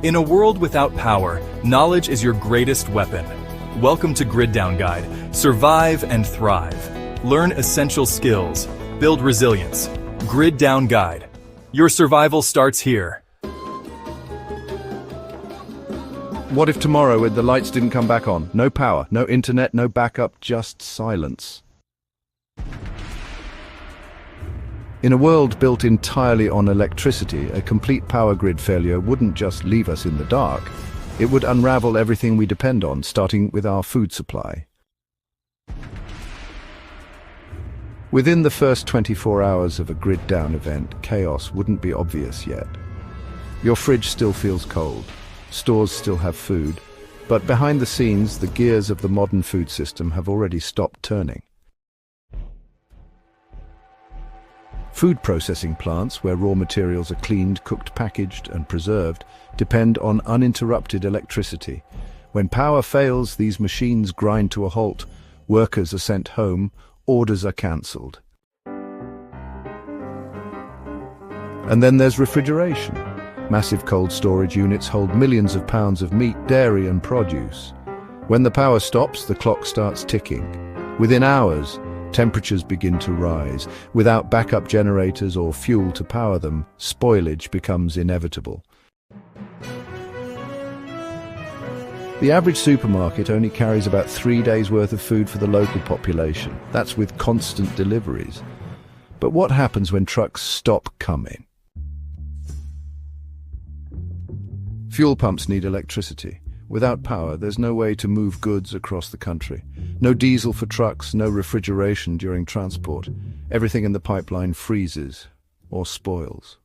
In a world without power, knowledge is your greatest weapon. Welcome to Grid Down Guide. Survive and thrive. Learn essential skills. Build resilience. Grid Down Guide. Your survival starts here. What if tomorrow the lights didn't come back on? No power, no internet, no backup, just silence. In a world built entirely on electricity, a complete power grid failure wouldn't just leave us in the dark. It would unravel everything we depend on, starting with our food supply. Within the first 24 hours of a grid down event, chaos wouldn't be obvious yet. Your fridge still feels cold, stores still have food, but behind the scenes, the gears of the modern food system have already stopped turning. Food processing plants, where raw materials are cleaned, cooked, packaged, and preserved, depend on uninterrupted electricity. When power fails, these machines grind to a halt, workers are sent home, orders are cancelled. And then there's refrigeration. Massive cold storage units hold millions of pounds of meat, dairy, and produce. When the power stops, the clock starts ticking. Within hours, temperatures begin to rise. Without backup generators or fuel to power them, spoilage becomes inevitable. The average supermarket only carries about 3 days' worth of food for the local population. That's with constant deliveries. But what happens when trucks stop coming? Fuel pumps need electricity. Without power, there's no way to move goods across the country. No diesel for trucks, no refrigeration during transport. Everything in the pipeline freezes or spoils.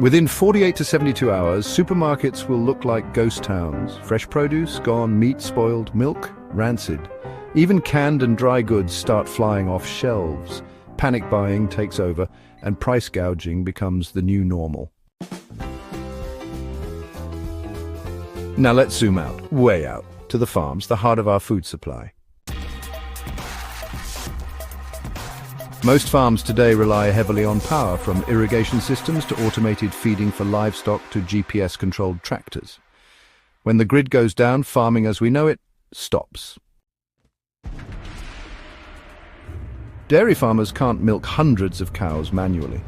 Within 48 to 72 hours, supermarkets will look like ghost towns. Fresh produce gone, meat spoiled, milk rancid. Even canned and dry goods start flying off shelves. Panic buying takes over, and price gouging becomes the new normal. Now let's zoom out, way out, to the farms, the heart of our food supply. Most farms today rely heavily on power, from irrigation systems to automated feeding for livestock to GPS-controlled tractors. When the grid goes down, farming as we know it stops. Dairy farmers can't milk hundreds of cows manually.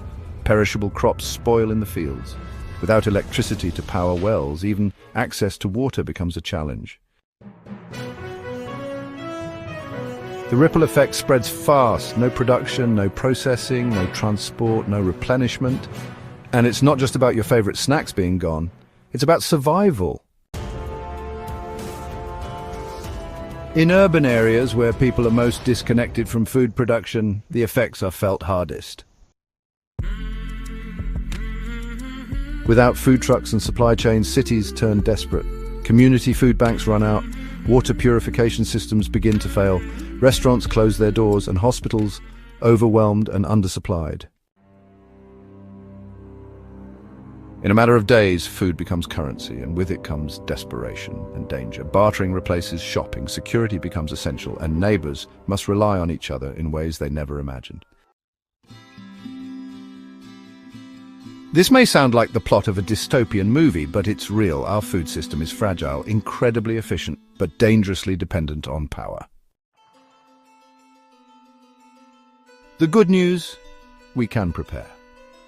Perishable crops spoil in the fields. Without electricity to power wells, even access to water becomes a challenge. The ripple effect spreads fast. No production, no processing, no transport, no replenishment. And it's not just about your favorite snacks being gone. It's about survival. In urban areas where people are most disconnected from food production, the effects are felt hardest. Without food trucks and supply chains, cities turn desperate. Community food banks run out, water purification systems begin to fail, restaurants close their doors, and hospitals overwhelmed and undersupplied. In a matter of days, food becomes currency, and with it comes desperation and danger. Bartering replaces shopping, security becomes essential, and neighbors must rely on each other in ways they never imagined. This may sound like the plot of a dystopian movie, but it's real. Our food system is fragile, incredibly efficient, but dangerously dependent on power. The good news, we can prepare.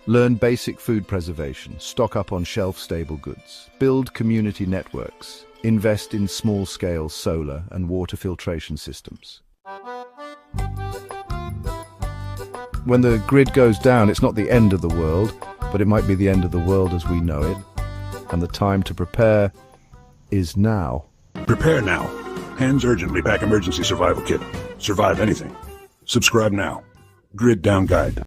Learn basic food preservation, stock up on shelf-stable goods, build community networks, invest in small-scale solar and water filtration systems. When the grid goes down, it's not the end of the world, but it might be the end of the world as we know it. And the time to prepare is now. Prepare now. Hands urgently pack emergency survival kit. Survive anything. Subscribe now. Grid Down Guide.